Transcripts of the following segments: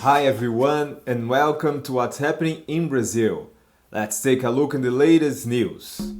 Hi everyone and welcome to what's happening in Brazil. Let's take a look at the latest news.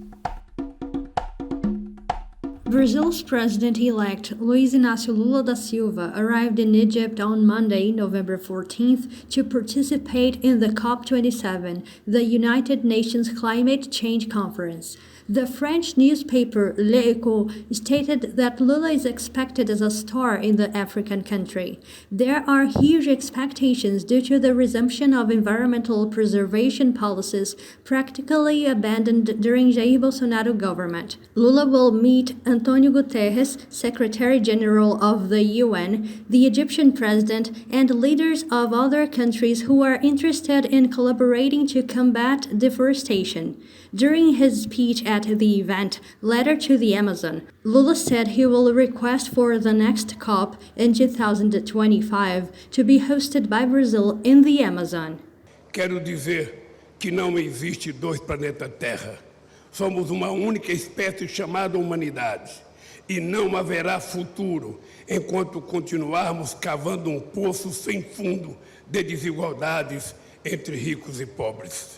Brazil's president-elect Luiz Lula da Silva arrived in Egypt on Monday, November 14th, to participate in the COP27, the United Nations Climate Change Conference. The French newspaper L'Echo stated that Lula is expected as a star in the African country. There are huge expectations due to the resumption of environmental preservation policies practically abandoned during Jair Bolsonaro government. Lula will meet Antonio Guterres, Secretary-General of the UN, the Egyptian president, and leaders of other countries who are interested in collaborating to combat deforestation. During his speech at the event, Letter to the Amazon, Lula said he will request for the next COP in 2025 to be hosted by Brazil in the Amazon. Quero dizer que não existe dois planetas Terra. Somos uma única espécie chamada humanidade. E não haverá futuro enquanto continuarmos cavando um poço sem fundo de desigualdades entre ricos e pobres.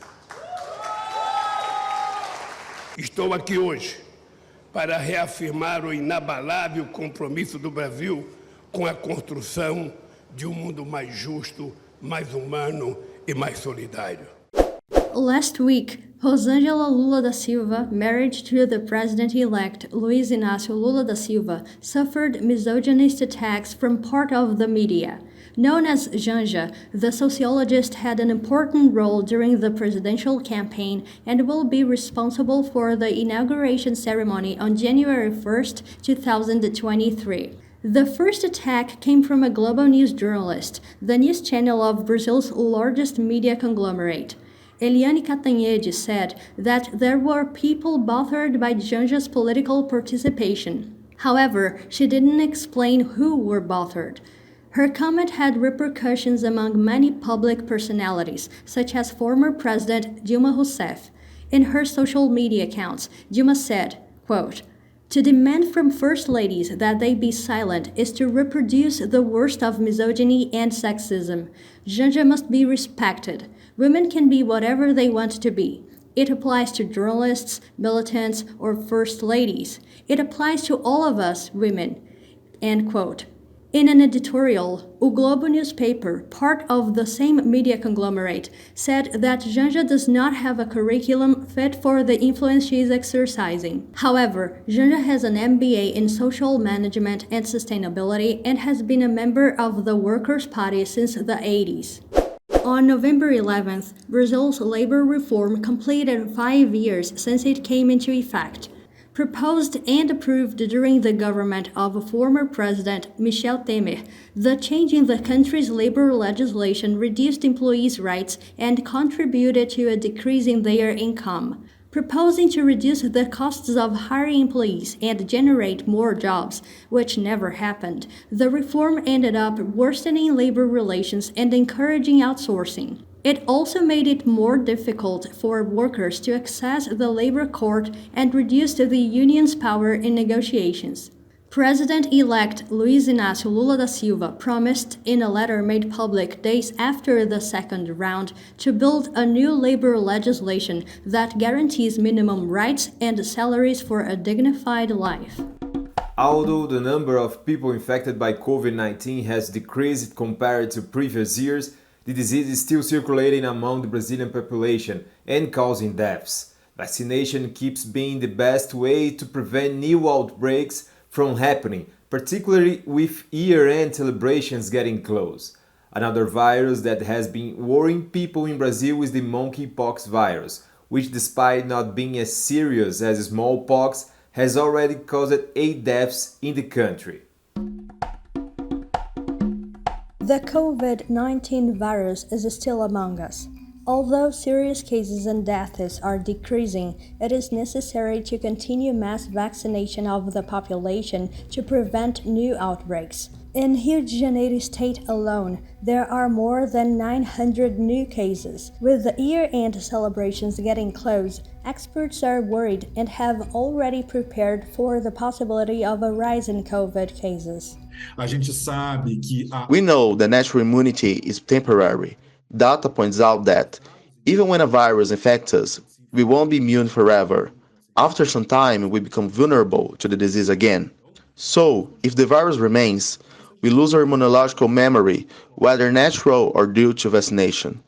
Estou aqui hoje para reafirmar o inabalável compromisso do Brasil com a construção de um mundo mais justo, mais humano e mais solidário. Last week, Rosângela Lula da Silva, married to the president-elect Luiz Lula da Silva, suffered misogynist attacks from part of the media. Known as Janja, the sociologist had an important role during the presidential campaign and will be responsible for the inauguration ceremony on January 1st, 2023. The first attack came from a Global News journalist, the news channel of Brazil's largest media conglomerate. Eliane Catanhede said that there were people bothered by Janja's political participation. However, she didn't explain who were bothered. Her comment had repercussions among many public personalities, such as former President Dilma Rousseff. In her social media accounts, Dilma said, quote, "To demand from first ladies that they be silent is to reproduce the worst of misogyny and sexism. Janja must be respected. Women can be whatever they want to be. It applies to journalists, militants, or first ladies. It applies to all of us, women." End quote. In an editorial, O Globo newspaper, part of the same media conglomerate, said that Janja does not have a curriculum fit for the influence she is exercising. However, Janja has an MBA in social management and sustainability and has been a member of the Workers' Party since the 80s. On November 11th, Brazil's labor reform completed 5 years since it came into effect. Proposed and approved during the government of former President Michel Temer, the change in the country's labor legislation reduced employees' rights and contributed to a decrease in their income. Proposing to reduce the costs of hiring employees and generate more jobs, which never happened, the reform ended up worsening labor relations and encouraging outsourcing. It also made it more difficult for workers to access the labor court and reduced the union's power in negotiations. President-elect Luiz Lula da Silva promised in a letter made public days after the second round to build a new labor legislation that guarantees minimum rights and salaries for a dignified life. Although the number of people infected by COVID-19 has decreased compared to previous years, the disease is still circulating among the Brazilian population and causing deaths. Vaccination keeps being the best way to prevent new outbreaks from happening, particularly with year-end celebrations getting close. Another virus that has been worrying people in Brazil is the monkeypox virus, which despite not being as serious as smallpox, has already caused 8 deaths in the country. The COVID-19 virus is still among us. Although serious cases and deaths are decreasing, it is necessary to continue mass vaccination of the population to prevent new outbreaks. In Rio de Janeiro state alone, there are more than 900 new cases. With the year-end celebrations getting close, experts are worried and have already prepared for the possibility of a rise in COVID cases. A gente sabe que We know that natural immunity is temporary. Data points out that, even when a virus infects us, we won't be immune forever. After some time, we become vulnerable to the disease again. So, if the virus remains, we lose our immunological memory, whether natural or due to vaccination.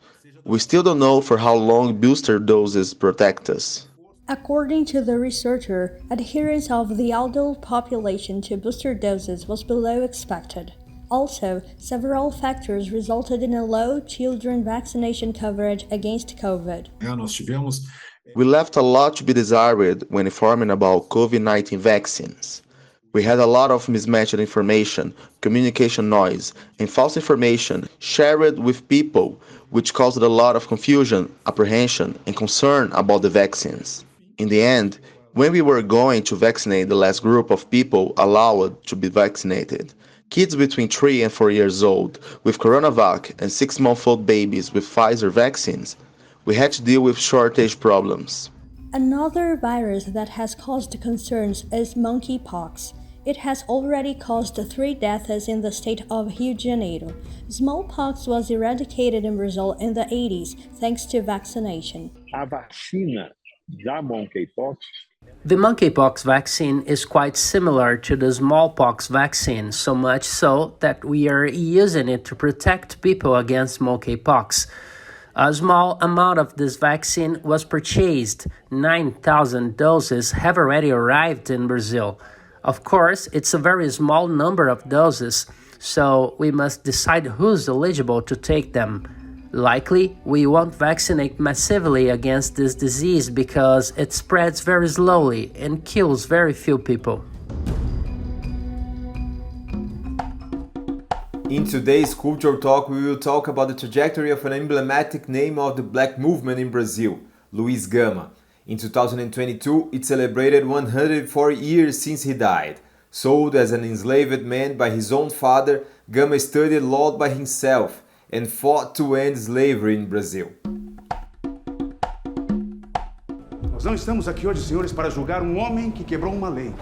We still don't know for how long booster doses protect us. According to the researcher, adherence of the adult population to booster doses was below expected. Also, several factors resulted in a low children vaccination coverage against COVID. nós tivemos We left a lot to be desired when informing about COVID-19 vaccines. We had a lot of mismatched information, communication noise, and false information shared with people, which caused a lot of confusion, apprehension, and concern about the vaccines. In the end, when we were going to vaccinate the last group of people allowed to be vaccinated, kids between 3 and 4 years old with CoronaVac and 6-month-old babies with Pfizer vaccines, we had to deal with shortage problems. Another virus that has caused concerns is monkeypox. It has already caused 3 deaths in the state of Rio de Janeiro. Smallpox was eradicated in Brazil in the 80s thanks to vaccination. A vacina da monkeypox. The monkeypox vaccine is quite similar to the smallpox vaccine, so much so that we are using it to protect people against monkeypox. A small amount of this vaccine was purchased. 9,000 doses have already arrived in Brazil. Of course, it's a very small number of doses, so we must decide who's eligible to take them. Likely, we won't vaccinate massively against this disease because it spreads very slowly and kills very few people. In today's Culture Talk, we will talk about the trajectory of an emblematic name of the black movement in Brazil, Luiz Gama. In 2022, it celebrated 104 years since he died. Sold as an enslaved man by his own father, Gama studied law by himself and fought to end slavery in Brazil. Nós não estamos aqui hoje, senhores, para julgar homem que quebrou uma lei.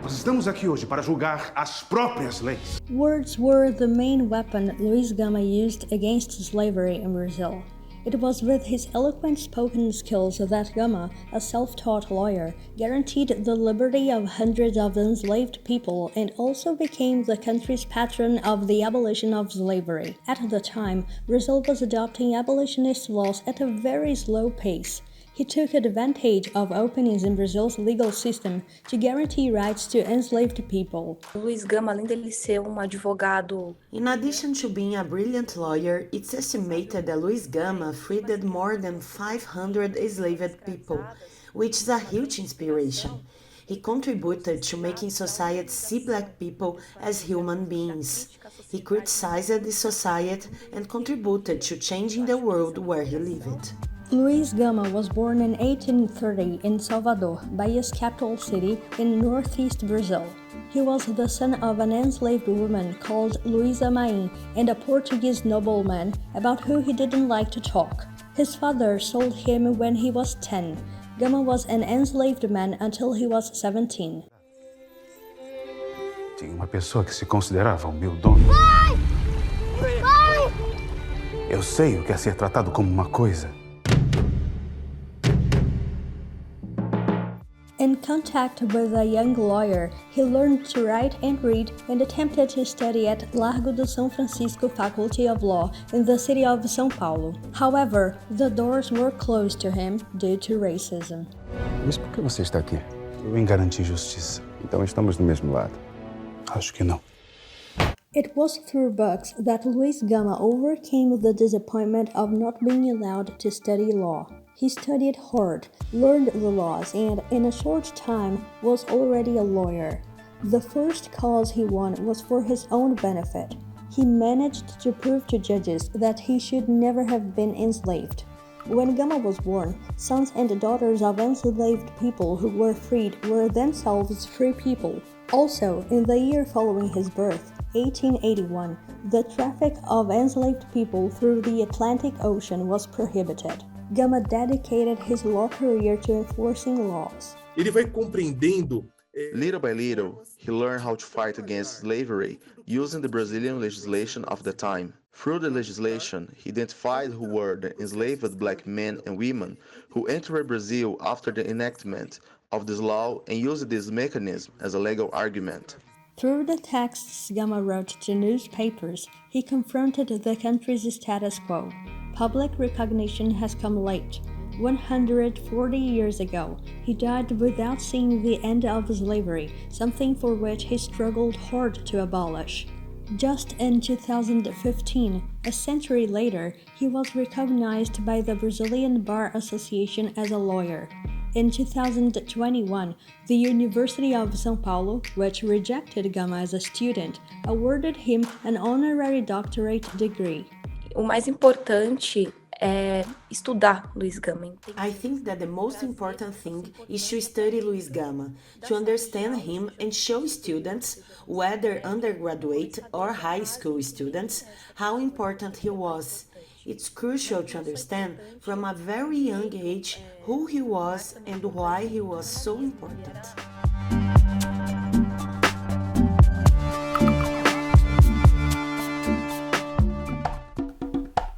Nós estamos aqui hoje para julgar as próprias leis. Words were the main weapon Luiz Gama used against slavery in Brazil. It was with his eloquent spoken skills that Gama, a self-taught lawyer, guaranteed the liberty of hundreds of enslaved people and also became the country's patron of the abolition of slavery. At the time, Brazil was adopting abolitionist laws at a very slow pace. He took advantage of openings in Brazil's legal system to guarantee rights to enslaved people. Luiz Gama, além dele ser advogado. In addition to being a brilliant lawyer, it's estimated that Luiz Gama freed more than 500 enslaved people, which is a huge inspiration. He contributed to making society see black people as human beings. He criticized the society and contributed to changing the world where he lived. Luiz Gama was born in 1830 in Salvador, Bahia's capital city in northeast Brazil. He was the son of an enslaved woman called Luísa Maim and a Portuguese nobleman about who he didn't like to talk. His father sold him when he was 10. Gama was an enslaved man until he was 17. Tinha uma pessoa que se considerava o meu dono. Pai! Pai! Eu sei o que é ser tratado como uma coisa. In contact with a young lawyer, he learned to write and read and attempted to study at Largo do São Francisco Faculty of Law in the city of São Paulo. However, the doors were closed to him due to racism. Mas por que você está aqui? Eu vim garantir justiça. Então estamos do mesmo lado. Acho que não. It was through books that Luiz Gama overcame the disappointment of not being allowed to study law. He studied hard, learned the laws, and in a short time was already a lawyer. The first cause he won was for his own benefit. He managed to prove to judges that he should never have been enslaved. When Gama was born, sons and daughters of enslaved people who were freed were themselves free people. Also, in the year following his birth, 1881, the traffic of enslaved people through the Atlantic Ocean was prohibited. Gama dedicated his law career to enforcing laws. Ele vai compreendendo Little by little, he learned how to fight against slavery using the Brazilian legislation of the time. Through the legislation, he identified who were the enslaved black men and women who entered Brazil after the enactment of this law and used this mechanism as a legal argument. Through the texts Gama wrote to newspapers, he confronted the country's status quo. Public recognition has come late. 140 years ago, he died without seeing the end of slavery, something for which he struggled hard to abolish. Just in 2015, a century later, he was recognized by the Brazilian Bar Association as a lawyer. In 2021, the University of São Paulo, which rejected Gama as a student, awarded him an honorary doctorate degree. O mais importante é estudar Luiz Gama. I think that the most important thing is to study Luiz Gama, to understand him and show students, whether undergraduate or high school students, how important he was. It's crucial to understand from a very young age who he was and why he was so important.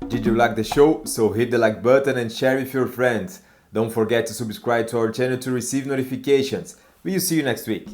Did you like the show? So hit the like button and share with your friends. Don't forget to subscribe to our channel to receive notifications. We'll see you next week.